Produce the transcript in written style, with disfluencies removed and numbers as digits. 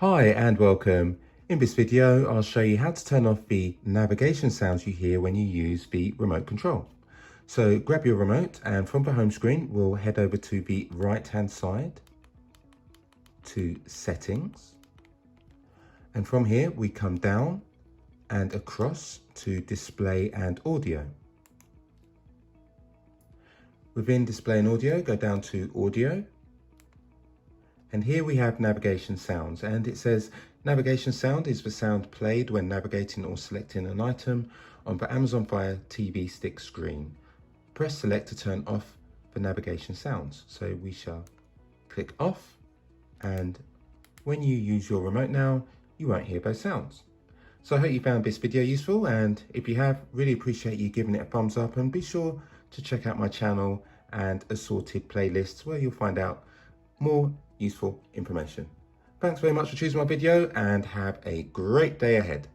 Hi and welcome. In this video, I'll show you how to turn off the navigation sounds you hear when you use the remote control. So grab your remote and from the home screen, we'll head over to the right-hand side to settings. And from here, we come down and across to display and audio. Within display and audio, go down to audio. And here we have navigation sounds, and it says navigation sound is the sound played when navigating or selecting an item on the Amazon Fire TV stick screen. Press select to turn off the navigation sounds. So we shall click off, and when you use your remote now, you won't hear those sounds. So I hope you found this video useful, and if you have, really appreciate you giving it a thumbs up, and be sure to check out my channel and assorted playlists where you'll find out more useful information. Thanks very much for choosing my video and have a great day ahead.